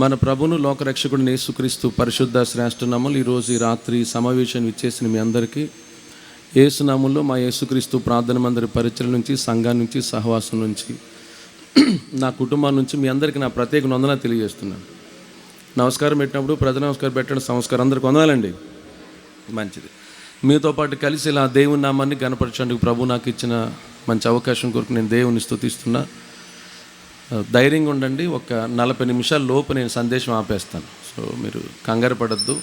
మన ప్రభును లోకరక్షకుడిని యేసుక్రీస్తు పరిశుద్ధ శ్రేష్ఠ నామములో ఈరోజు ఈ రాత్రి సమావేశాన్ని ఇచ్చేసిన మీ అందరికీ యేసు నామములో మా యేసుక్రీస్తు ప్రార్థన మందిర పరిచయం నుంచి, సంఘం నుంచి, సహవాసం నుంచి, నా కుటుంబం నుంచి మీ అందరికీ నా ప్రత్యేక వందనాలు తెలియజేస్తున్నాను. నమస్కారం పెట్టినప్పుడు ప్రజలు నమస్కారం పెట్టండి. సంస్కారం అందరికి వందనాలండి. మంచిది. మీతో పాటు కలిసి ఇలా దేవుని నామాన్ని గణపరచడానికి ప్రభు నాకు ఇచ్చిన మంచి అవకాశం కొరకు నేను దేవుని స్తుతిస్తున్నా. ధైర్యంగా ఉండండి. ఒక 40 నిమిషాల లోపు నేను సందేశం ఆపేస్తాను. సో మీరు కంగారు పడద్దు.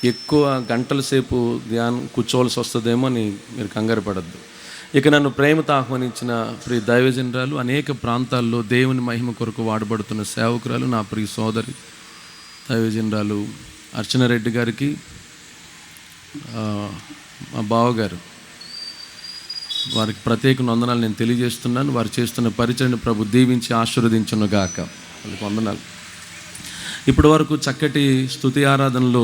ఎక్కువ గంటల సేపు ధ్యానం కూర్చోవలసి వస్తుందేమో అని మీరు కంగారు పడద్దు. ఇక నన్ను ప్రేమతో ఆహ్వానించిన ప్రియ దైవజనరాలు, అనేక ప్రాంతాల్లో దేవుని మహిమ కొరకు వాడబడుతున్న సేవకురాలు, నా ప్రియ సోదరి దైవజనరాలు అర్చనారెడ్డి గారికి, మా బావగారు, వారికి ప్రత్యేక వందనాలు నేను తెలియజేస్తున్నాను. వారు చేస్తున్న పరిచయను ప్రభు దీవించి ఆశీర్వదించును గాక. వాళ్ళకి వందనాలు. ఇప్పటి వరకు చక్కటి స్తుతి ఆరాధనలో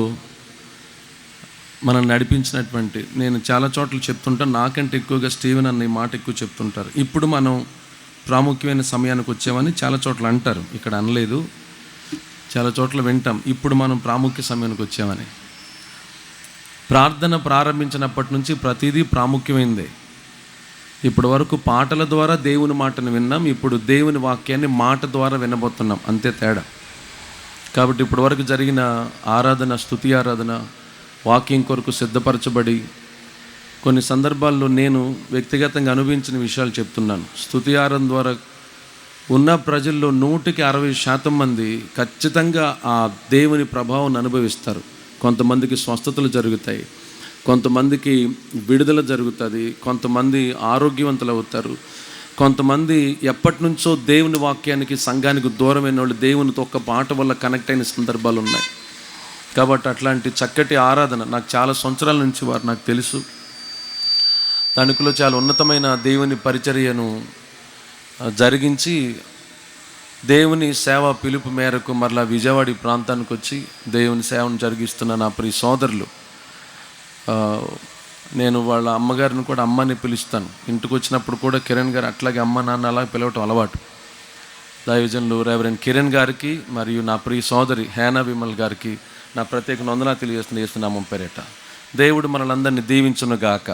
మనం నడిపించినటువంటి, నేను చాలా చోట్ల చెప్తుంటాను, నాకంటే ఎక్కువగా స్టీవెన్ అన్న ఈ మాట ఎక్కువ చెప్తుంటారు. ఇప్పుడు మనం ప్రాముఖ్యమైన సమయానికి వచ్చామని చాలా చోట్ల అంటారు. ఇక్కడ అనలేదు, చాలా చోట్ల వింటాం, ఇప్పుడు మనం ప్రాముఖ్య సమయానికి వచ్చామని. ప్రార్థన ప్రారంభించినప్పటి నుంచి ప్రతిదీ ప్రాముఖ్యమైందే. ఇప్పటి వరకు పాటల ద్వారా దేవుని మాటను విన్నాం, ఇప్పుడు దేవుని వాక్యాన్ని మాట ద్వారా వినబోతున్నాం, అంతే తేడా. కాబట్టి ఇప్పటి వరకు జరిగిన ఆరాధన, స్తుతి ఆరాధన, వాక్యం కొరకు సిద్ధపరచబడి కొన్ని సందర్భాల్లో నేను వ్యక్తిగతంగా అనుభవించిన విషయాలు చెప్తున్నాను. స్తుతి ఆరాధన ద్వారా ఉన్న ప్రజల్లో 160% మంది ఖచ్చితంగా ఆ దేవుని ప్రభావం అనుభవిస్తారు. కొంతమందికి స్వస్థతలు జరుగుతాయి, కొంతమందికి విడుదల జరుగుతుంది, కొంతమంది ఆరోగ్యవంతులు అవుతారు, కొంతమంది ఎప్పటి నుంచో దేవుని వాక్యానికి, సంఘానికి దూరమైన వాళ్ళు దేవునితో ఒక్క పాట వల్ల కనెక్ట్ అయిన సందర్భాలు ఉన్నాయి. కాబట్టి అట్లాంటి చక్కటి ఆరాధన నాకు చాలా సంవత్సరాల నుంచి వారు నాకు తెలుసు. తణుకులో చాలా ఉన్నతమైన దేవుని పరిచర్యను జరిగించి దేవుని సేవ పిలుపు మేరకు మరలా విజయవాడ ప్రాంతానికి వచ్చి దేవుని సేవను జరిగిస్తున్న నా ప్రియ సోదరులు, నేను వాళ్ళ అమ్మగారిని కూడా అమ్మని పిలుస్తాను. ఇంటికి వచ్చినప్పుడు కూడా కిరణ్ గారు అట్లాగే అమ్మ నాన్న అలా పిలవటం అలవాటు. దైవజనులు రెవరెండ్ కిరణ్ గారికి మరియు నా ప్రియ సోదరి హేనా విమల్ గారికి నా ప్రత్యేక వందనాలు తెలియజేస్తున్నాము పేరేట. దేవుడు మనలందరినీ దీవించును గాక.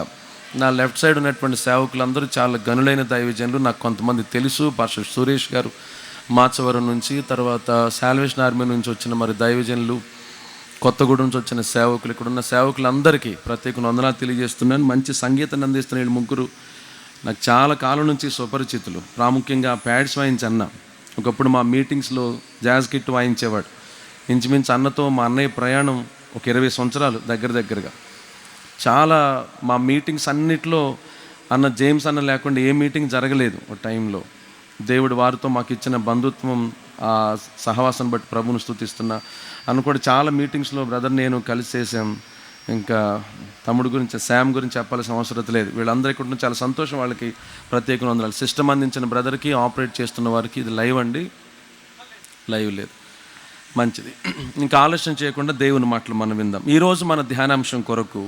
నా లెఫ్ట్ సైడ్ ఉన్నటువంటి సేవకులందరూ చాలా గనులైన దైవజనులు. నాకు కొంతమంది తెలుసు. పాస్టర్ సురేష్ గారు మాచవరం నుంచి, తర్వాత సాల్వేషన్ ఆర్మీ నుంచి వచ్చిన మరి దైవజనులు, కొత్తగూడెం నుంచి వచ్చిన సేవకులు, ఇక్కడున్న సేవకులందరికీ ప్రత్యేక వందనాలు తెలియజేస్తున్నాను. మంచి సంగీతాన్ని అందిస్తున్న వీళ్ళు ముగ్గురు నాకు చాలా కాలం నుంచి సుపరిచితులు. ప్రాముఖ్యంగా ప్యాడ్స్ వాయించన్న, ఒకప్పుడు మా మీటింగ్స్లో జాజ్ కిట్ వాయించేవాడు. ఇంచుమించు అన్నతో మా అన్నయ్య ప్రయాణం ఒక 20 సంవత్సరాలు దగ్గరగా. చాలా మా మీటింగ్స్ అన్నిట్లో అన్న జేమ్స్ అన్న లేకుండా ఏ మీటింగ్ జరగలేదు ఒక టైంలో. దేవుడు వారితో మాకు ఇచ్చిన బంధుత్వం, ఆ సహవాసం బట్టి ప్రభువును స్తుతిస్తున్నా. అన్న కూడా చాలా మీటింగ్స్లో బ్రదర్ నేను కలిసి చేసాం. ఇంకా తమ్ముడు గురించి, శామ్ గురించి చెప్పాల్సిన అవసరం లేదు. వీళ్ళందరికీ కూడా చాలా సంతోషం. వాళ్ళకి ప్రత్యేక వందనాలు. సిస్టమ్ అందించిన బ్రదర్కి, ఆపరేట్ చేస్తున్న వారికి. ఇది లైవ్ అండి, లైవ్ లేదు. మంచిది. ఇంకా ఆలస్యం చేయకుండా దేవుని మాటలు మనం విందాం. ఈరోజు మన ధ్యానాంశం కొరకు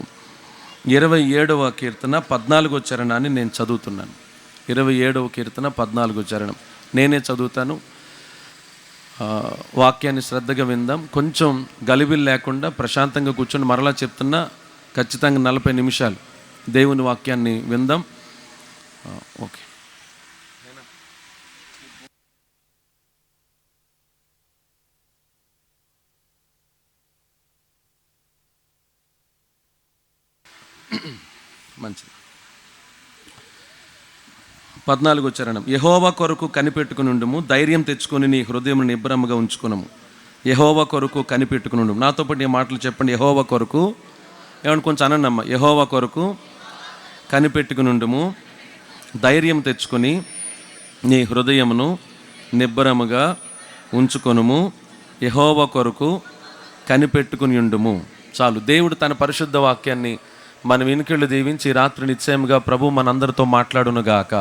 27వ కీర్తన 14వ చరణాన్ని నేను చదువుతున్నాను. 27వ కీర్తన 14వ చరణం నేనే చదువుతాను. వాక్యాన్ని శ్రద్ధగా విందాం. కొంచెం గలిబిలు లేకుండా ప్రశాంతంగా కూర్చొని మరలా చెప్తున్నా, ఖచ్చితంగా 40 నిమిషాలు దేవుని వాక్యాన్ని విందాం. ఓకే. మంచిది. 14వ చరణం. యెహోవా కొరకు కనిపెట్టుకుని ఉండుము, ధైర్యం తెచ్చుకొని నీ హృదయం నిబ్బరముగా ఉంచుకునము. యెహోవా కొరకు కనిపెట్టుకుని ఉండుము. నాతో పాటు ఈ మాటలు చెప్పండి. యెహోవా కొరకు, ఏమన్నా కొంచెం అనండమ్మా. యెహోవా కొరకు కనిపెట్టుకుని ఉండుము, ధైర్యం తెచ్చుకొని నీ హృదయమును నిబ్బరముగా ఉంచుకొనుము. యెహోవా కొరకు కనిపెట్టుకుని ఉండుము. చాలు. దేవుడు తన పరిశుద్ధ వాక్యాన్ని మన వెనుకళ్ళు దీవించి రాత్రి నిశ్చయముగా ప్రభు మనందరితో మాట్లాడునుగాక.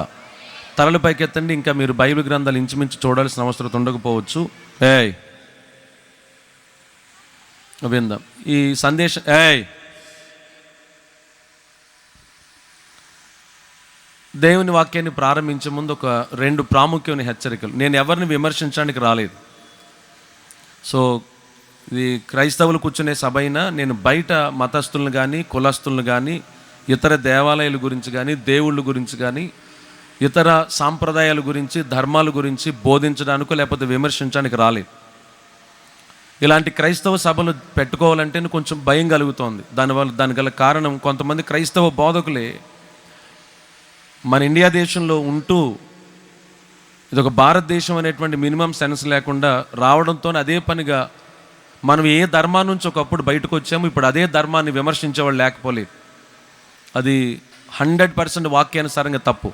తలలు పైకెత్తండి. ఇంకా మీరు బైబిల్ గ్రంథాలు ఇంచుమించు చూడాల్సిన అవసరం ఉండకపోవచ్చు. విందాం ఈ సందేశం. దేవుని వాక్యాన్ని ప్రారంభించే ముందు ఒక 2 ప్రాముఖ్యమైన హెచ్చరికలు. నేను ఎవరిని విమర్శించడానికి రాలేదు. సో ఇది క్రైస్తవులు కూర్చునే సభ అయినా నేను బయట మతస్థులను కానీ కులస్తులను కానీ ఇతర దేవాలయాల గురించి కానీ దేవుళ్ళ గురించి కానీ ఇతర సాంప్రదాయాల గురించి ధర్మాల గురించి బోధించడానికో లేకపోతే విమర్శించడానికి రాలేదు. ఇలాంటి క్రైస్తవ సభలు పెట్టుకోవాలంటే కొంచెం భయం కలుగుతోంది. దానికి గల కారణం కొంతమంది క్రైస్తవ బోధకులే మన ఇండియా దేశంలో ఉంటూ ఇదొక భారతదేశం అనేటువంటి మినిమం సెన్స్ లేకుండా రావడంతో అదే పనిగా మనం ఏ ధర్మాన్ని నుంచి ఒకప్పుడు బయటకు వచ్చాము, ఇప్పుడు అదే ధర్మాన్ని విమర్శించేవాళ్ళు లేకపోలేదు. అది 100% వాక్యానుసారంగా తప్పు.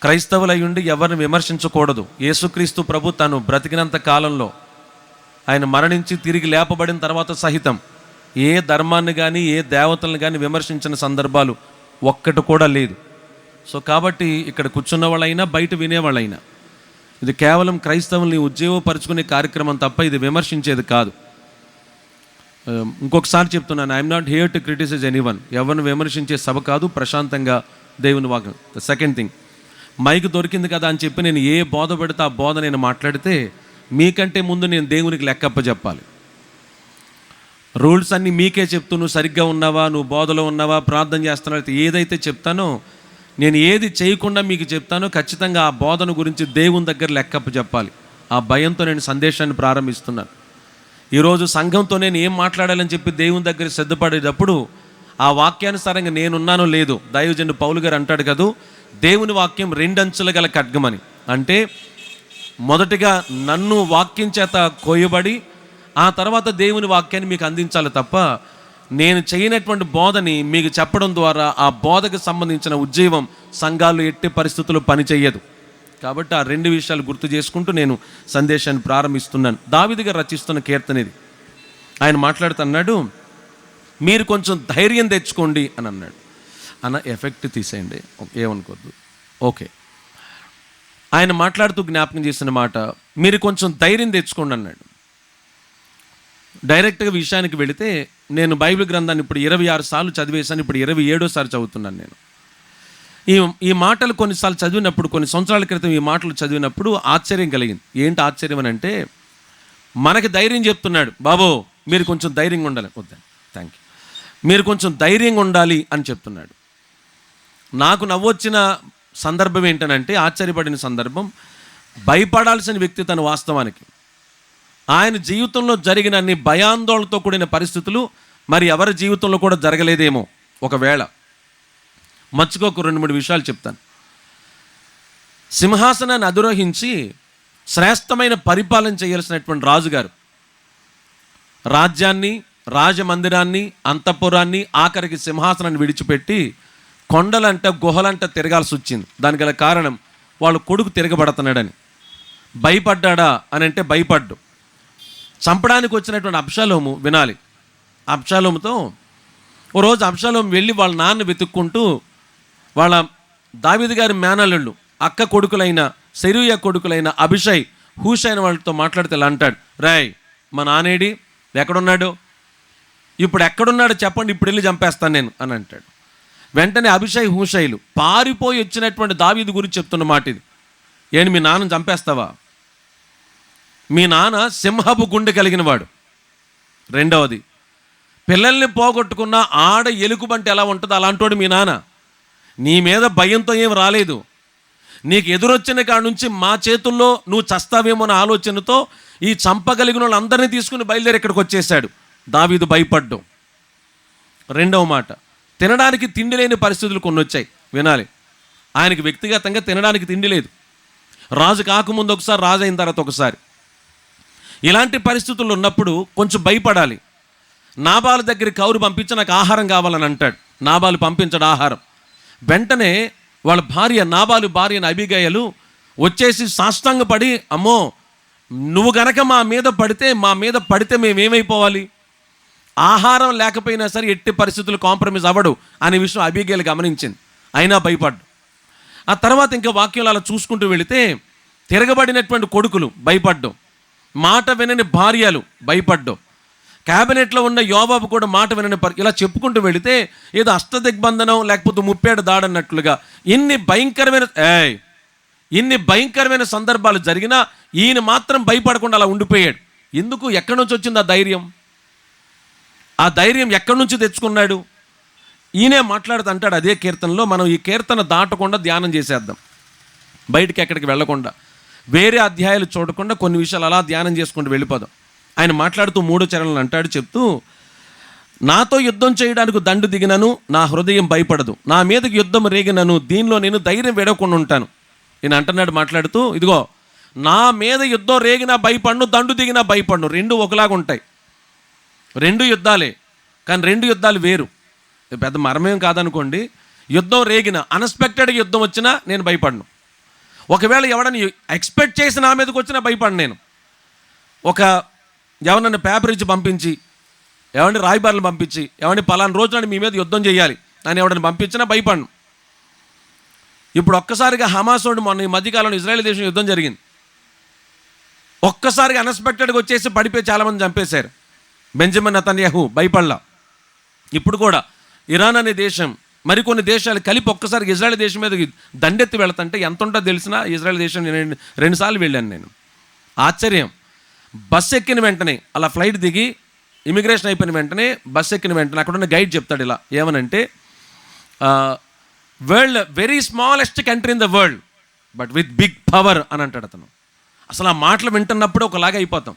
క్రైస్తవులు అయ్యుండి ఎవరిని విమర్శించకూడదు. యేసుక్రీస్తు ప్రభు తను బ్రతికినంత కాలంలో ఆయన మరణించి తిరిగి లేపబడిన తర్వాత సహితం ఏ ధర్మాన్ని కానీ ఏ దేవతలను కానీ విమర్శించిన సందర్భాలు ఒక్కటి కూడా లేదు. సో కాబట్టి ఇక్కడ కూర్చున్న వాళ్ళైనా బయట వినేవాళ్ళైనా ఇది కేవలం క్రైస్తవుల్ని ఉజ్జీవపరుచుకునే కార్యక్రమం తప్ప ఇది విమర్శించేది కాదు. ఇంకొకసారి చెప్తున్నాను, I'm not here to criticise anyone. ఎవరిని విమర్శించే సభ కాదు, ప్రశాంతంగా దేవుని వాక్యం. ద సెకండ్ థింగ్, మైక్ దొరికింది కదా అని చెప్పి నేను ఏ బోధ పెడితే ఆ బోధ నేను మాట్లాడితే మీకంటే ముందు నేను దేవునికి లెక్కప్ప చెప్పాలి. రూల్స్ అన్నీ మీకే చెప్తూ నువ్వు సరిగ్గా ఉన్నావా, నువ్వు బోధలో ఉన్నావా, ప్రార్థన చేస్తున్నావు, ఏదైతే చెప్తానో నేను ఏది చేయకుండా మీకు చెప్తానో ఖచ్చితంగా ఆ బోధన గురించి దేవుని దగ్గర లెక్కప్ప చెప్పాలి. ఆ భయంతో నేను సందేశాన్ని ప్రారంభిస్తున్నాను. ఈరోజు సంఘంతో నేను ఏం మాట్లాడాలని చెప్పి దేవుని దగ్గర సిద్ధపడేటప్పుడు ఆ వాక్యానుసారంగా నేనున్నానో లేదో దైవజనుడు పౌలు గారు అంటాడు కదా, దేవుని వాక్యం 2 అంచుల గల ఖడ్గమని. అంటే మొదటిగా నన్ను వాక్యం చేత కోయబడి ఆ తర్వాత దేవుని వాక్యాన్ని మీకు అందించాలి తప్ప నేను చేయనటువంటి బోధని మీకు చెప్పడం ద్వారా ఆ బోధకు సంబంధించిన ఉజ్జీవం సంఘాలు ఎట్టి పరిస్థితుల్లో పనిచేయదు. కాబట్టి ఆ 2 విషయాలు గుర్తు చేసుకుంటూ నేను సందేశాన్ని ప్రారంభిస్తున్నాను. దావీదు గారు రచిస్తున్న కీర్తన ఇది. ఆయన మాట్లాడుతున్నాడు, మీరు కొంచెం ధైర్యం తెచ్చుకోండి అని అన్నాడు. అన్న ఎఫెక్ట్ తీసేయండి, ఏమనుకోద్దు, ఓకే. ఆయన మాట్లాడుతూ జ్ఞాపకం చేసిన మాట, మీరు కొంచెం ధైర్యం తెచ్చుకోండి అన్నాడు. డైరెక్ట్గా విషయానికి వెళితే నేను బైబిల్ గ్రంథాన్ని ఇప్పుడు 26 సార్లు చదివేశాను, ఇప్పుడు 27సారి చదువుతున్నాను నేను. ఈ మాటలు కొన్నిసార్లు చదివినప్పుడు, కొన్ని సంవత్సరాల క్రితం ఈ మాటలు చదివినప్పుడు ఆశ్చర్యం కలిగింది. ఏంటి ఆశ్చర్యం అని అంటే, మనకి ధైర్యం చెప్తున్నాడు, బాబో మీరు కొంచెం ధైర్యంగా ఉండాలి, వద్దాను థ్యాంక్ యూ, మీరు కొంచెం ధైర్యంగా ఉండాలి అని చెప్తున్నాడు. నాకు నవ్వొచ్చిన సందర్భం ఏంటనంటే, ఆశ్చర్యపడిన సందర్భం, భయపడాల్సిన వ్యక్తి తన వాస్తవానికి ఆయన జీవితంలో జరిగిన అన్ని భయాందోళనతో కూడిన పరిస్థితులు మరి ఎవరి జీవితంలో కూడా జరగలేదేమో. ఒకవేళ మర్చిపోక 2-3 విషయాలు చెప్తాను. సింహాసనాన్ని అధిరోహించి శ్రేష్టమైన పరిపాలన చేయాల్సినటువంటి రాజుగారు రాజ్యాన్ని, రాజమందిరాన్ని, అంతఃపురాన్ని, ఆఖరికి సింహాసనాన్ని విడిచిపెట్టి కొండలంట గుహలంట తిరగాల్సి వచ్చింది. దానికి గల కారణం వాళ్ళు కొడుకు తిరగబడుతున్నాడని. భయపడ్డా అని అంటే భయపడ్డు. చంపడానికి వచ్చినటువంటి అబ్షాలోము వినాలి. అబ్షాలోముతో ఓ రోజు అబ్షాలోము వెళ్ళి వాళ్ళ నాన్న వెతుక్కుంటూ వాళ్ళ దావీదు గారి మేనల్లుళ్ళు అక్క కొడుకులైన సెరూయా కొడుకులైన అభిషై, హూషైన వాళ్ళతో మాట్లాడితే ఇలా అంటాడు, రాయ్ మా నానేడి ఎక్కడున్నాడు, ఇప్పుడు ఎక్కడున్నాడో చెప్పండి, ఇప్పుడు వెళ్ళి చంపేస్తాను నేను అని అంటాడు. వెంటనే అభిషై, హూషైలు పారిపోయి వచ్చినటువంటి దావీదు గురించి చెప్తున్న మాట ఇది. ఏంటి మీ నాన్నని చంపేస్తావా? మీ నాన్న సింహపు గుండె కలిగిన వాడు. రెండవది, పిల్లల్ని పోగొట్టుకున్న ఆడ ఎలుగుబంటి ఎలా ఉంటుందో అలాంటోడు మీ నాన్న. నీ మీద భయంతో ఏం రాలేదు. నీకు ఎదురొచ్చిన కాడ నుంచి మా చేతుల్లో నువ్వు చస్తావేమో అనే ఆలోచనతో ఈ చంపగలిగిన వాళ్ళందరినీ తీసుకుని బయలుదేరి ఇక్కడికి వచ్చేసాడు. దావీదు భయపడ్డం. రెండవ మాట, తినడానికి తిండి లేని పరిస్థితులు కొన్ని వచ్చాయి. వినాలి, ఆయనకి వ్యక్తిగతంగా తినడానికి తిండి లేదు. రాజు కాకముందు ఒకసారి, రాజు అయిన తర్వాత ఒకసారి. ఇలాంటి పరిస్థితులు ఉన్నప్పుడు కొంచెం భయపడాలి. నాబాలు దగ్గరికి కౌరు పంపించి నాకు ఆహారం కావాలని అంటాడు. నాబాలు పంపించడు ఆహారం. వెంటనే వాళ్ళ భార్య, నాబాలు భార్య అబీగయలు వచ్చేసి సాష్టాంగపడి, అమ్మో నువ్వు గనక మా మీద పడితే మేమేమైపోవాలి, ఆహారం లేకపోయినా సరే ఎట్టి పరిస్థితులు కాంప్రమైజ్ అవ్వడు అనే విషయం అబీగయలు గమనించింది. అయినా భయపడ్డు. ఆ తర్వాత ఇంకా వాక్యాలు అలా చూసుకుంటూ వెళితే తిరగబడినటువంటి కొడుకులు భయపడ్డం, మాట వినని భార్యలు భయపడ్డం, క్యాబినెట్లో ఉన్న యోబాబు కూడా మాట వినని ఇలా చెప్పుకుంటూ వెళితే ఏదో అష్టదిగ్బంధనం లేకపోతే ముప్పేడు దాడన్నట్లుగా ఇన్ని భయంకరమైన ఇన్ని భయంకరమైన సందర్భాలు జరిగినా ఈయన మాత్రం భయపడకుండా అలా ఉండిపోయాడు. ఎందుకు? ఎక్కడి నుంచి వచ్చింది ఆ ధైర్యం? ఆ ధైర్యం ఎక్కడి నుంచి తెచ్చుకున్నాడు? ఈయనే మాట్లాడుతూ అంటాడు అదే కీర్తనలో. మనం ఈ కీర్తన దాటకుండా ధ్యానం చేసేద్దాం, బయటికి ఎక్కడికి వెళ్ళకుండా, వేరే అధ్యాయాలు చూడకుండా కొన్ని విషయాలు అలా ధ్యానం చేసుకుంటూ వెళ్ళిపోదాం. ఆయన మాట్లాడుతూ 3వ చరణంలో అంటాడు, చెప్తూ, నాతో యుద్ధం చేయడానికి దండు దిగినను నా హృదయం భయపడదు, నా మీదకి యుద్ధం రేగినను దీనిలో నేను ధైర్యం విడవకుండా ఉంటాను. ఈయన అంటున్నాడు మాట్లాడుతూ, ఇదిగో నా మీద యుద్ధం రేగినా భయపడను, దండు దిగినా భయపడను. రెండు ఒకలాగా ఉంటాయి, రెండు యుద్ధాలే, కానీ రెండు యుద్ధాలు వేరు. పెద్ద మరమేం కాదనుకోండి. యుద్ధం రేగిన, అన్ఎక్స్పెక్టెడ్గా యుద్ధం వచ్చినా నేను భయపడను. ఒకవేళ ఎవడని ఎక్స్పెక్ట్ చేసి నా మీదకి వచ్చినా భయపడను. నేను ఎవరన్నా పేపర్ ఇచ్చి పంపించి, ఎవరిని రాయబారులు పంపించి, ఎవరిని పలానా రోజున మీ మీద యుద్ధం చేయాలి అని ఎవరిని పంపించినా భయపడను. ఇప్పుడు ఒక్కసారిగా హమాసోడు మొన్న ఈ మధ్యకాలంలో ఇజ్రాయెల్ దేశం యుద్ధం జరిగింది. ఒక్కసారిగా అన్ఎక్స్పెక్టెడ్గా వచ్చేసి పడిపోయి చాలామంది చంపేశారు. బెంజమిన్ నెతన్యాహు భయపడలా. ఇప్పుడు కూడా ఇరాన్ అనే దేశం, మరికొన్ని దేశాలు కలిపి ఒక్కసారి ఇజ్రాయెల్ దేశం మీద దండెత్తి వెళుతుంటే ఎంత ఉంటుందో తెలిసినా ఇజ్రాయెల్ దేశం 2 సార్లు వెళ్ళాను నేను. ఆశ్చర్యం. బస్సు ఎక్కిన వెంటనే అలా ఫ్లైట్ దిగి ఇమిగ్రేషన్ అయిపోయిన వెంటనే బస్సు ఎక్కిన వెంటనే అక్కడ ఉన్న గైడ్ చెప్తాడు ఇలా, ఏమనంటే, world very smallest country in the world but with big power అని అంటాడు అతను. అసలు ఆ మాటలు వింటున్నప్పుడు ఒకలాగా అయిపోతాం.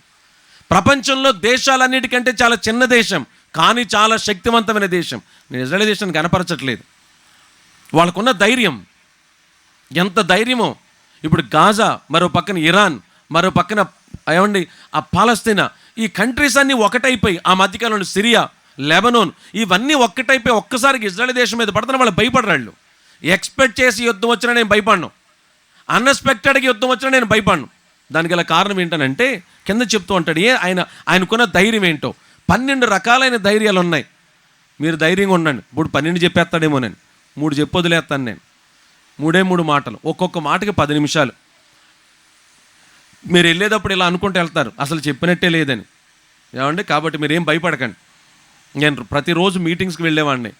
ప్రపంచంలో దేశాలన్నిటికంటే చాలా చిన్న దేశం, కానీ చాలా శక్తివంతమైన దేశం. నేను ఇజ్రాయెల్ దేశాన్ని కనపరచట్లేదు. వాళ్ళకున్న ధైర్యం ఎంత ధైర్యమో. ఇప్పుడు గాజా, మరో పక్కన ఇరాన్, మరో పక్కన ఏమండి ఆ పాలస్తీనా, ఈ కంట్రీస్ అన్నీ ఒకటైపోయి, ఆ మధ్యకాలంలో సిరియా, లెబనోన్, ఇవన్నీ ఒక్కటైపోయి ఒక్కసారికి ఇజ్రాయెల్ దేశం మీద పడుతున్న వాళ్ళు భయపడరాళ్ళు. ఎక్స్పెక్ట్ చేసి యుద్ధం వచ్చినా నేను భయపడను, అన్ఎక్స్పెక్టెడ్గా యుద్ధం వచ్చినా నేను భయపడను. దానికి గల కారణం ఏంటనంటే కింద చెప్తూ ఉంటాడు ఆయనకున్న ధైర్యం ఏంటో. 12 రకాలైన ధైర్యాలు ఉన్నాయి. మీరు ధైర్యంగా ఉండండి. ఇప్పుడు 12 చెప్పేస్తాడేమో, నేను 3 చెప్పి వదిలేస్తాను. నేను 3 మాటలు, ఒక్కొక్క మాటకి 10 నిమిషాలు. మీరు వెళ్ళేటప్పుడు ఇలా అనుకుంటూ వెళ్తారు, అసలు చెప్పినట్టే లేదని. ఏమండి? కాబట్టి మీరేం భయపడకండి. నేను ప్రతిరోజు మీటింగ్స్కి వెళ్ళేవాడిని.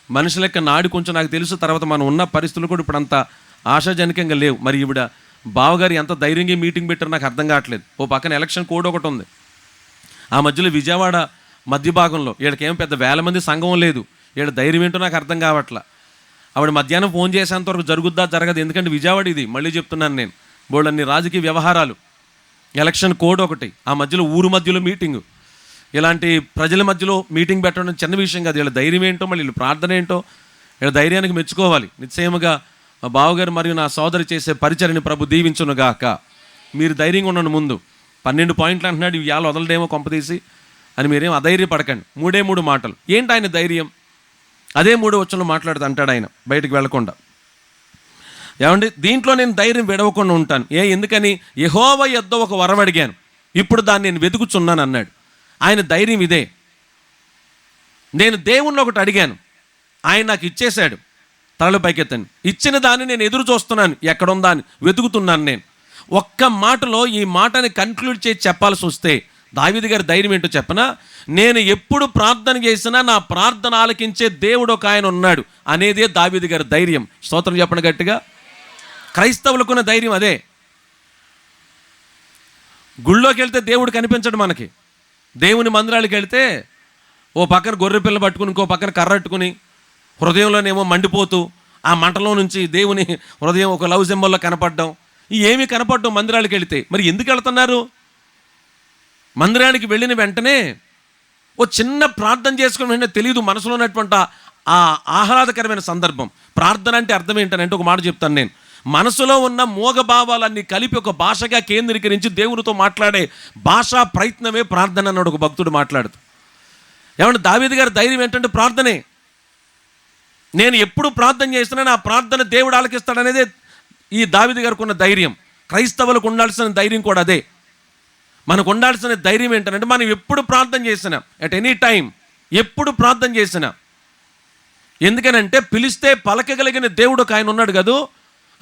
మనుషుల యొక్క నాడి కొంచెం నాకు తెలుసు. తర్వాత మనం ఉన్న పరిస్థితులు కూడా ఇప్పుడు అంత ఆశాజనకంగా లేవు. మరి ఈవిడ బావగారు ఎంత ధైర్యంగా మీటింగ్ పెట్టారో నాకు అర్థం కావట్లేదు. ఓ పక్కన ఎలక్షన్ కోడ్ ఒకటి ఉంది. ఆ మధ్యలో విజయవాడ మధ్య భాగంలో వీళ్ళకేం పెద్ద 1000 మంది సంఘం లేదు. వీళ్ళ ధైర్యం ఏంటో నాకు అర్థం కావట్లా. ఆవిడ మధ్యాహ్నం ఫోన్ చేసేంతవరకు జరుగుద్దా జరగదు. ఎందుకంటే విజయవాడ ఇది, మళ్ళీ చెప్తున్నాను నేను, బోళ్ళన్ని రాజకీయ వ్యవహారాలు, ఎలక్షన్ కోడ్ ఒకటి, ఆ మధ్యలో ఊరు మధ్యలో మీటింగు, ఇలాంటి ప్రజల మధ్యలో మీటింగ్ పెట్టడం చిన్న విషయం కాదు. వీళ్ళ ధైర్యం ఏంటో, మళ్ళీ వీళ్ళ ప్రార్థన ఏంటో, వీళ్ళ ధైర్యానికి మెచ్చుకోవాలి. నిశ్చయముగా మా బావగారు మరియు నా సోదరి చేసే పరిచర్ని ప్రభు దీవించునుగాక. మీరు ధైర్యంగా ఉండండి. ముందు 12 పాయింట్లు అంటున్నాడు, ఇవి యాలు వదలడేమో కొంపతీసి అని మీరేం అధైర్యపడకండి. 3 మాటలు. ఏంటి ఆయన ధైర్యం? అదే 3 వచనంలో మాట్లాడుతూ అంటాడు ఆయన బయటకు వెళ్లకుండా. ఏమండి? దీంట్లో నేను ధైర్యం విడవకుండా ఉంటాను. ఎందుకని? యెహోవా యొద్ద ఒక వరం అడిగాను, ఇప్పుడు దాన్ని నేను వెతుకుచున్నాను అన్నాడు. ఆయన ధైర్యం ఇదే. నేను దేవుణ్ణి ఒకటి అడిగాను, ఆయన నాకు ఇచ్చేశాడు. తలలు పైకెత్తండి. ఇచ్చిన దాన్ని నేను ఎదురు చూస్తున్నాను, ఎక్కడుందా అని వెతుకుతున్నాను. నేను ఒక్క మాటలో ఈ మాటని కన్క్లూడ్ చేసి చెప్పాల్సి వస్తే దావీదు గారి ధైర్యం ఏంటో చెప్పనా? నేను ఎప్పుడు ప్రార్థన చేసినా నా ప్రార్థన ఆలకించే దేవుడు ఒక ఆయన ఉన్నాడు అనేదే దావీదు గారి ధైర్యం. స్తోత్రం చెప్పండి గట్టిగా. క్రైస్తవులకున్న ధైర్యం అదే. గుళ్ళోకి వెళ్తే దేవుడు కనిపించడు మనకి. దేవుని మందిరాలకు వెళ్తే ఓ పక్కన గొర్రె పిల్ల పట్టుకుని, ఇంకో పక్కన కర్రట్టుకుని, హృదయంలోనేమో మండిపోతూ, ఆ మంటలో నుంచి దేవుని హృదయం ఒక లవ్ సింబల్లో కనపడడం, ఏమీ కనపడడం మందిరాలకు వెళితే. మరి ఎందుకు వెళ్తున్నారు? మందిరానికి వెళ్ళిన వెంటనే ఓ చిన్న ప్రార్థన చేసుకుని వెంటనే తెలియదు మనసులో ఉన్నటువంటి ఆ ఆహ్లాదకరమైన సందర్భం. ప్రార్థన అంటే అర్థం ఏంటంటే ఒక మాట చెప్తాను నేను. మనసులో ఉన్న మోగభావాలన్నీ కలిపి ఒక భాషగా కేంద్రీకరించి దేవునితో మాట్లాడే భాషా ప్రయత్నమే ప్రార్థన అన్నాడు ఒక భక్తుడు మాట్లాడుతూ. ఏమంటే దావీదు గారి ధైర్యం ఏంటంటే ప్రార్థనే. నేను ఎప్పుడు ప్రార్థన చేసినా నా ప్రార్థన దేవుడు ఆలకిస్తాడనేదే ఈ దావీదు గారికి ఉన్న ధైర్యం. క్రైస్తవులకు ఉండాల్సిన ధైర్యం కూడా అదే. మనకు ఉండాల్సిన ధైర్యం ఏంటంటే మనం ఎప్పుడు ప్రార్థన చేసినా, అట్ ఎనీ టైం, ఎప్పుడు ప్రార్థన చేసినా, ఎందుకనంటే పిలిస్తే పలకగలిగిన దేవుడు ఒక ఆయన ఉన్నాడు కదూ.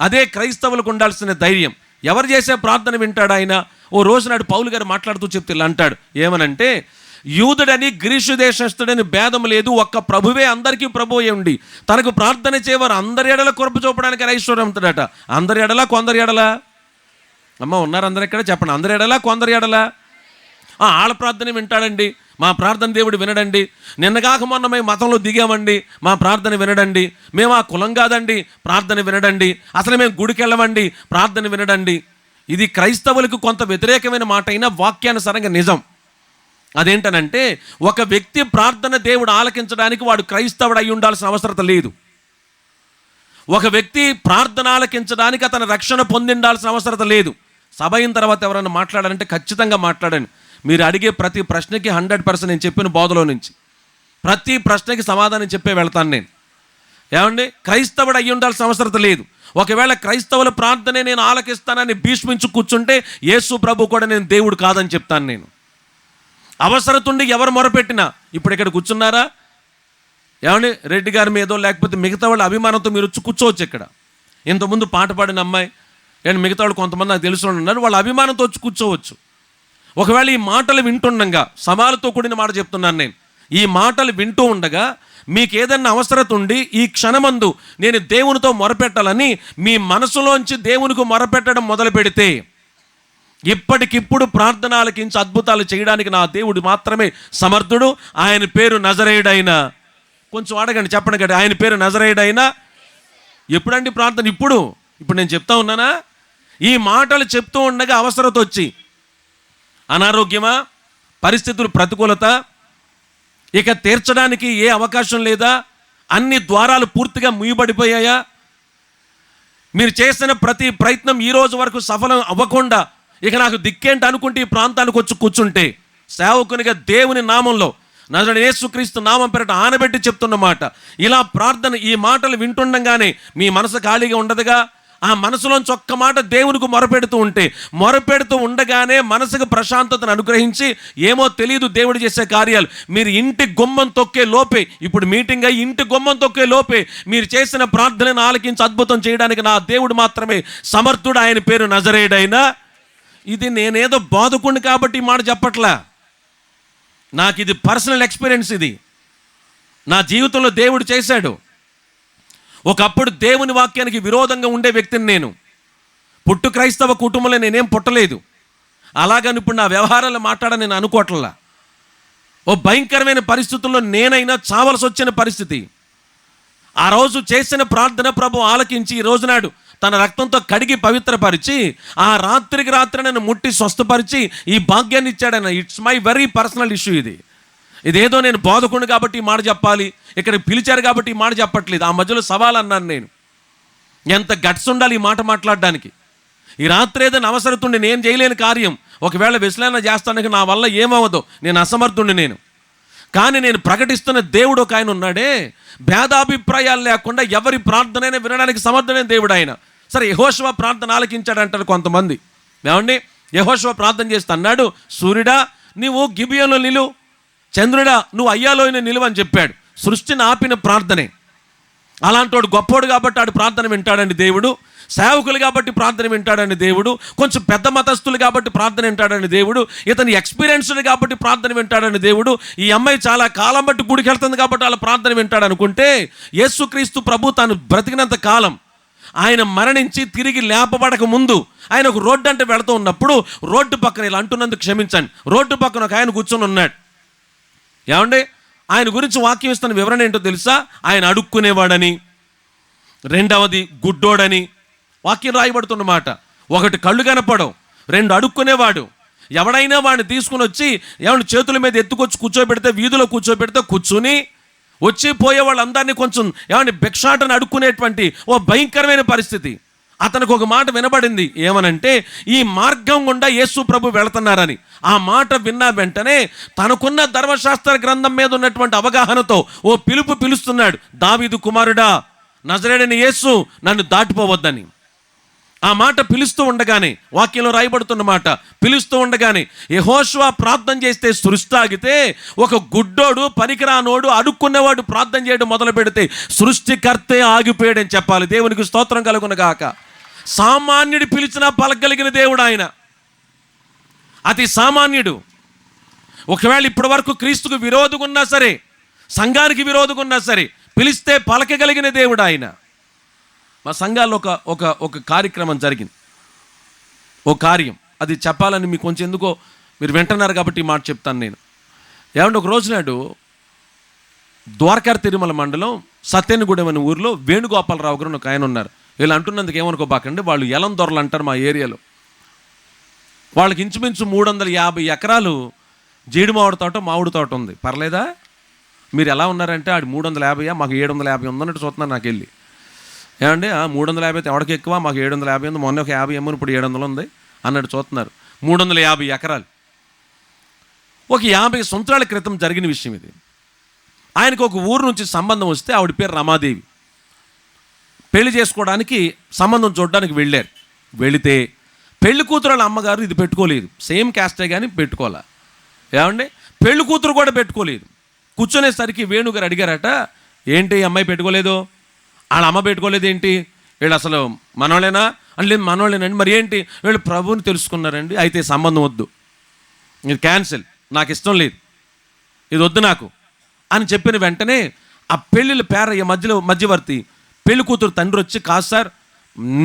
అదే క్రైస్తవులకు ఉండాల్సిన ధైర్యం. ఎవరు చేసే ప్రార్థన వింటాడు ఆయన. ఓ రోజు నాడు పౌలు గారు మాట్లాడుతూ చెప్తే ఇలా అంటాడు, ఏమనంటే, యూదుడని గ్రీసు దేశస్థుడని భేదం లేదు, ఒక్క ప్రభువే అందరికీ ప్రభు అయి ఉండి తనకు ప్రార్థన చేయవారు అందరి ఎడల కృప చూపడానికి ఐశ్వర్యం ఉంటాడట. అందరి ఎడలా కొందరి ఎడలా? అమ్మ ఉన్నారు అందరు ఇక్కడ, చెప్పండి. అందరి ఎడలా కొందరి ఎడలా? వాళ్ళ ప్రార్థన వింటాడండి, మా ప్రార్థన దేవుడు వినడండి. నిన్నగాక మొన్న మేము మతంలో దిగామండి, మా ప్రార్థన వినడండి. మేము ఆ కులం కాదండి, ప్రార్థన వినడండి. అసలు మేము గుడికి వెళ్ళమండి, ప్రార్థన వినడండి. ఇది క్రైస్తవులకు కొంత వ్యతిరేకమైన మాట అయినా వాక్యానుసారంగా నిజం. అదేంటనంటే, ఒక వ్యక్తి ప్రార్థన దేవుడు ఆలకించడానికి వాడు క్రైస్తవుడు అయి ఉండాల్సిన అవసరం లేదు. ఒక వ్యక్తి ప్రార్థన ఆలకించడానికి అతను రక్షణ పొందిండాల్సిన అవసరం లేదు. సభ అయిన తర్వాత ఎవరైనా మాట్లాడాలంటే ఖచ్చితంగా మాట్లాడండి. మీరు అడిగే ప్రతి ప్రశ్నకి 100% నేను చెప్పిన బోధలో నుంచి ప్రతి ప్రశ్నకి సమాధానం చెప్పే వెళ్తాను నేను. ఏమండి, క్రైస్తవుడు అయ్యి ఉండాల్సిన అవసరం లేదు. ఒకవేళ క్రైస్తవుల ప్రార్థనే నేను ఆలకిస్తానని భీష్మించు కూర్చుంటే యేసు ప్రభు కూడా నేను దేవుడు కాదని చెప్తాను నేను. అవసరతుండి ఎవరు మొరపెట్టినా, ఇప్పుడు ఇక్కడ కూర్చున్నారా ఏమండి, రెడ్డి గారి మీదో లేకపోతే మిగతా వాళ్ళ అభిమానంతో మీరు వచ్చి కూర్చోవచ్చు ఇక్కడ. ఇంతకుముందు పాట పాడిన అమ్మాయి అండ్ మిగతా వాళ్ళు కొంతమంది నాకు తెలుసు ఉన్నారు, వాళ్ళ అభిమానంతో వచ్చి కూర్చోవచ్చు. ఒకవేళ ఈ మాటలు వింటుండగా, సవాలుతో కూడిన మాట చెప్తున్నాను నేను, ఈ మాటలు వింటూ ఉండగా మీకు ఏదన్నా అవసరత ఉండి ఈ క్షణమందు నేను దేవునితో మొరపెట్టాలని మీ మనసులోంచి దేవునికి మొరపెట్టడం మొదలు పెడితే ఇప్పటికిప్పుడు ప్రార్థన ఆలకించి అద్భుతాలు చేయడానికి నా దేవుడు మాత్రమే సమర్థుడు. ఆయన పేరు నజరేయుడైన, కొంచెం అడగండి, చెప్పండి కదా, ఆయన పేరు నజరేయుడైన. ఎప్పుడండి ప్రార్థన? ఇప్పుడు నేను చెప్తా ఉన్నానా? ఈ మాటలు చెప్తూ ఉండగా అవసరత వచ్చి, అనారోగ్యమా, పరిస్థితులు ప్రతికూలత, ఇక తీర్చడానికి ఏ అవకాశం లేదా, అన్ని ద్వారాలు పూర్తిగా మూయబడిపోయాయా, మీరు చేసిన ప్రతి ప్రయత్నం ఈ రోజు వరకు సఫలం అవ్వకుండా ఇక నాకు దిక్కేంటి అనుకుంటే ఈ ప్రాంతానికి వచ్చి కూర్చుంటే, సేవకునిగా దేవుని నామంలో నజరేయుడైన యేసుక్రీస్తు నామం పేరట ఆనబెట్టి చెప్తున్నమాట, ఇలా ప్రార్థన ఈ మాటలు వింటుండగానే మీ మనసు ఖాళీగా ఉండదుగా. ఆ మనసులోంచి ఒక్క మాట దేవునికి మొరపెడుతూ ఉండగానే మనసుకు ప్రశాంతతను అనుగ్రహించి, ఏమో తెలియదు దేవుడు చేసే కార్యాలు. మీరు ఇంటి గుమ్మం తొక్కే లోపే, ఇప్పుడు మీటింగ్ అయ్యి ఇంటి గుమ్మం తొక్కే లోపే మీరు చేసిన ప్రార్థనను ఆలకించి అద్భుతం చేయడానికి నా దేవుడు మాత్రమే సమర్థుడు. ఆయన పేరు నజరేయుడైన. ఇది నేనేదో బోధకుడిని కాబట్టి ఈ మాట చెప్పట్లా, నాకు ఇది పర్సనల్ ఎక్స్పీరియన్స్. ఇది నా జీవితంలో దేవుడు చేశాడు. ఒకప్పుడు దేవుని వాక్యానికి విరోధంగా ఉండే వ్యక్తిని నేను. పుట్టు క్రైస్తవ కుటుంబంలో నేనేం పుట్టలేదు, అలాగని ఇప్పుడు నా వ్యవహారాలు మాట్లాడని నేను అనుకోవట్లా. ఓ భయంకరమైన పరిస్థితుల్లో నేనైనా చావలసి వచ్చిన పరిస్థితి. ఆ రోజు చేసిన ప్రార్థన ప్రభు ఆలకించి ఈ రోజునాడు తన రక్తంతో కడిగి పవిత్రపరిచి ఆ రాత్రికి రాత్రి నన్ను ముట్టి స్వస్థపరిచి ఈ భాగ్యాన్ని ఇచ్చాడన్న. It's my very personal issue. ఇదేదో నేను బోధకుడు కాబట్టి ఈ మాట చెప్పాలి, ఇక్కడ పిలిచారు కాబట్టి ఈ మాట చెప్పట్లేదు. ఆ మధ్యలో సవాల్ అన్నాను నేను. ఎంత గట్స్ ఉండాలి ఈ మాట మాట్లాడడానికి. ఈ రాత్రి ఏదైనా అవసరతుండి నేను చేయలేని కార్యం ఒకవేళ విశ్లేషణ చేస్తానికి నా వల్ల ఏమవదో, నేను అసమర్థుండి నేను. కానీ నేను ప్రకటిస్తున్న దేవుడు ఒక ఆయన ఉన్నాడే, భేదాభిప్రాయాలు లేకుండా ఎవరి ప్రార్థనైనా వినడానికి సమర్థమైన దేవుడు ఆయన. సరే, యెహోషువ ప్రార్థన ఆలకించాడంటారు కొంతమంది. ఏమండి, యెహోషువ ప్రార్థన చేస్తే అన్నాడు, సూర్యుడా నువ్వు గిబియోనులో నిలువు, చంద్రుడా నువ్వు అయ్యాలోనే నిలువు అని చెప్పాడు. సృష్టిని ఆపిన ప్రార్థనే. అలాంటి వాడు గొప్పోడు కాబట్టి ఆడు ప్రార్థన వింటాడండి దేవుడు. సేవకులు కాబట్టి ప్రార్థన వింటాడండి దేవుడు. కొంచెం పెద్ద మతస్థులు కాబట్టి ప్రార్థన వింటాడండి దేవుడు. ఇతను ఎక్స్పీరియన్స్డ్ కాబట్టి ప్రార్థన వింటాడండి దేవుడు. ఈ అమ్మాయి చాలా కాలం బట్టి గుడికి వెళ్తుంది కాబట్టి వాళ్ళ ప్రార్థన వింటాడు అనుకుంటే, యేసుక్రీస్తు ప్రభు తాను బ్రతికినంత కాలం, ఆయన మరణించి తిరిగి లేపబడక ముందు ఆయన ఒక రోడ్డు అంటే వెళుతూ ఉన్నప్పుడు రోడ్డు పక్కన, ఇలా అంటున్నందుకు క్షమించండి, రోడ్డు పక్కన ఒక ఆయన కూర్చొని ఉన్నాడు. ఏమండి, ఆయన గురించి వాక్యం ఇస్తున్న వివరణ ఏంటో తెలుసా? ఆయన అడుక్కునేవాడని, రెండవది గుడ్డోడని వాక్యం రాయబడుతున్నమాట. ఒకటి కళ్ళు కనపడవు, రెండు అడుక్కునేవాడు. ఎవడైనా వాడిని తీసుకుని వచ్చి ఏమన్నా చేతుల మీద ఎత్తుకొచ్చి కూర్చోబెడితే, వీధిలో కూర్చోబెడితే కూర్చుని వచ్చి పోయే వాళ్ళందరినీ కొంచెం ఏమన్నా భిక్షాటను అడుక్కునేటువంటి ఓ భయంకరమైన పరిస్థితి. అతనికి ఒక మాట వినబడింది, ఏమనంటే ఈ మార్గం గుండా యేసు ప్రభు వెళుతున్నారని. ఆ మాట విన్న వెంటనే తనకున్న ధర్మశాస్త్ర గ్రంథం మీద ఉన్నటువంటి అవగాహనతో ఓ పిలుస్తున్నాడు, దావీదు కుమారుడా నజరేయుడైన యేసు నన్ను దాటిపోవద్దని. ఆ మాట పిలుస్తూ ఉండగానే, వాక్యంలో రాయబడుతున్న మాట, పిలుస్తూ ఉండగానే యెహోషువ ప్రార్థన చేస్తే సృష్టి ఆగితే, ఒక గుడ్డోడు పనికిరానోడు అడుక్కునేవాడు ప్రార్థన చేయడం మొదలు పెడితే సృష్టికర్తే ఆగిపోయాడని చెప్పాలి. దేవునికి స్తోత్రం కలుగును గాక. సామాన్యుడు పిలిచినా పలకగలిగిన దేవుడు ఆయన, అతి సామాన్యుడు. ఒకవేళ ఇప్పటి వరకు క్రీస్తుకు విరోధంగా ఉన్నా సరే, సంఘానికి విరోధంగా ఉన్నా సరే, పిలిస్తే పలకగలిగిన దేవుడు ఆయన. మా సంఘాల్లో ఒక కార్యక్రమం జరిగింది, ఓ కార్యం. అది చెప్పాలని మీకు కొంచెం ఎందుకో మీరు వింటున్నారు కాబట్టి ఈ మాట చెప్తాను నేను. ఏమంటే ఒక రోజు నాడు ద్వారకా తిరుమల మండలం సత్యనగూడెం అనే ఊరిలో వేణుగోపాలరావు గారు ఒక ఆయన ఉన్నారు. వీళ్ళు అంటున్నందుకు ఏమనుకోబాకండి, వాళ్ళు ఎలం దొరలు అంటారు మా ఏరియాలో. వాళ్ళకి ఇంచుమించు 350 ఎకరాలు జీడి మామిడి తోట, మామిడి తోట ఉంది. పర్లేదా? మీరు ఎలా ఉన్నారంటే ఆడు 350, మాకు 750 ఉందన్నట్టు చూస్తున్నారు నాకు వెళ్ళి. ఏమండి 350 అయితే ఎవరికి ఎక్కువ, మాకు 750 ఉంది, మొన్న ఒక 50 అమ్మని ఇప్పుడు 700 ఉంది అన్నట్టు చూస్తున్నారు. 350 ఎకరాలు. ఒక 50 సంవత్సరాల క్రితం జరిగిన విషయం ఇది. ఆయనకు ఒక ఊరు నుంచి సంబంధం వస్తే, ఆవిడ పేరు రమాదేవి. పెళ్లి చేసుకోవడానికి సంబంధం చూడడానికి వెళ్ళారు. వెళితే పెళ్లి కూతురు వాళ్ళ అమ్మగారు ఇది పెట్టుకోలేదు, సేమ్ క్యాస్టే కానీ పెట్టుకోలే. ఏమండి పెళ్లి కూతురు కూడా పెట్టుకోలేదు. కూర్చునేసరికి వేణుగారు అడిగారట, ఏంటి అమ్మాయి పెట్టుకోలేదు, వాళ్ళ అమ్మ పెట్టుకోలేదు ఏంటి, వీళ్ళు అసలు మనోళ్ళేనా అని. లేదు మనోళ్ళేనండి. మరి ఏంటి, వీళ్ళు ప్రభువుని తెలుసుకున్నారండి, అయితే సంబంధం వద్దు, ఇది క్యాన్సిల్, నాకు ఇష్టం లేదు, ఇది వద్దు నాకు అని చెప్పిన వెంటనే ఆ పెళ్ళిళ్ళ పేరయ్య మధ్యవర్తి పెళ్లి కూతురు తండ్రి వచ్చి, కాదు సార్,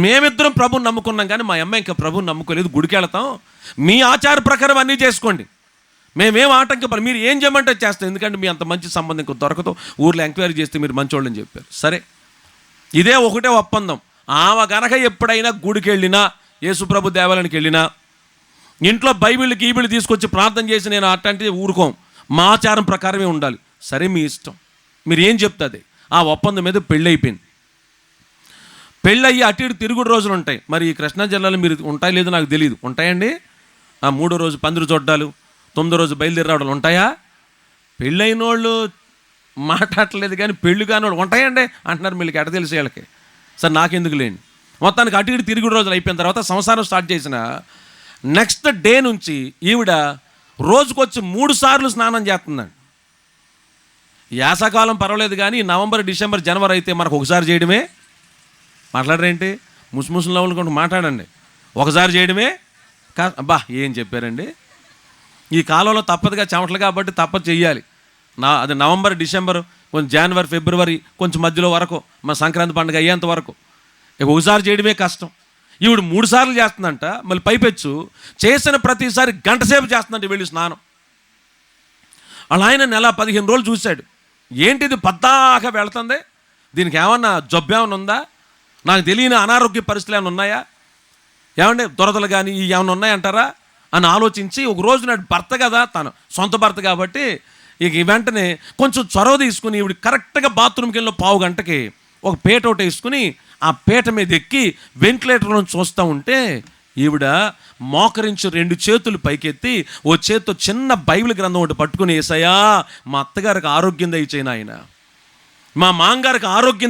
మేమిద్దరం ప్రభుని నమ్ముకున్నాం కానీ మా అమ్మాయి ఇంకా ప్రభుని నమ్ముకోలేదు, గుడికి వెళతాం, మీ ఆచార ప్రకారం అన్నీ చేసుకోండి, మేమేం ఆటంకపడి మీరు ఏం చేయమంటే చేస్తాం, ఎందుకంటే మీ అంత మంచి సంబంధం ఇంకా దొరకదు, ఊర్లో ఎంక్వైరీ చేస్తే మీరు మంచోళ్ళని చెప్పారు. సరే, ఇదే ఒకటే ఒప్పందం. ఆమె గనక ఎప్పుడైనా గుడికి వెళ్ళినా, యేసుప్రభు దేవాలయానికి వెళ్ళినా, ఇంట్లో బైబిల్ తీసుకొచ్చి ప్రార్థన చేసి నేను అట్లాంటివి ఊరుకోం, మా ఆచారం ప్రకారమే ఉండాలి. సరే మీ ఇష్టం, మీరు ఏం చెప్తుంది. ఆ ఒప్పందం మీద పెళ్ళి అయిపోయింది. పెళ్ళయ్యి అటు ఇటు తిరుగుడు రోజులు ఉంటాయి. మరి ఈ కృష్ణా జిల్లాలో మీరు ఉంటాయి లేదో నాకు తెలియదు, ఉంటాయండి? 3వ రోజు పందిరి చూడ్డాలు, 9వ రోజు బయలుదేరి రావడాలు ఉంటాయా? పెళ్ళైన వాళ్ళు మాట్లాడలేదు కానీ పెళ్ళి కాని వాళ్ళు ఉంటాయండి అంటున్నారు. మీకు ఎట తెలిసి వీళ్ళకి. సార్ నాకెందుకు లేండి. మొత్తానికి అటు ఇటు తిరుగుడు రోజులు అయిపోయిన తర్వాత సంసారం స్టార్ట్ చేసిన నెక్స్ట్ డే నుంచి ఈవిడ రోజుకొచ్చి 3 సార్లు స్నానం చేస్తుందండి. యాసకాలం పర్వాలేదు కానీ నవంబర్, డిసెంబర్, జనవరి అయితే మనకు ఒకసారి చేయడమే. మాట్లాడరేంటి? ముసుముసులు నవ్వులుకుంటూ మాట్లాడండి. ఒకసారి చేయడమే అబ్బా ఏం చెప్పారండి. ఈ కాలంలో తప్పదుగా, చెమటలు కాబట్టి తప్పదు చెయ్యాలి. అది నవంబర్, డిసెంబర్, కొంచెం జనవరి, ఫిబ్రవరి, కొంచెం మధ్యలో వరకు మన సంక్రాంతి పండుగ అయ్యేంత వరకు ఒకసారి చేయడమే కష్టం. ఈవిడ 3 సార్లు చేస్తుందంట. మళ్ళీ పైపెచ్చు చేసిన ప్రతిసారి గంట సేపు చేస్తుందంట వెళ్ళి స్నానం. అలా ఆయన నెల 15 రోజులు చూశాడు. ఏంటిది పద్దాక వెళ్తుంది, దీనికి ఏమన్నా జబ్బు ఏమైనా ఉందా, నాకు తెలియని అనారోగ్య పరిస్థితులు ఏమైనా ఉన్నాయా, ఏమంటే దురదలు కానీ ఏమైనా ఉన్నాయంటారా అని ఆలోచించి ఒక రోజు నాడు భర్త కదా, తను సొంత భర్త కాబట్టి ఇక వెంటనే కొంచెం చొరవ తీసుకుని ఈవిడ కరెక్ట్గా బాత్రూమ్కి వెళ్ళిన పావు గంటకి ఒక పీట ఒకటి వేసుకుని ఆ పీట మీద ఎక్కి వెంటిలేటర్లో చూస్తూ ఉంటే ఈవిడ మోకరించి 2 చేతులు పైకెత్తి ఓ చేత్తో చిన్న బైబిల్ గ్రంథం ఒకటి పట్టుకుని, యేసయ్యా మా అత్తగారికి ఆరోగ్యం దయచేయను, ఆయన మా మాంగారికి ఆరోగ్యం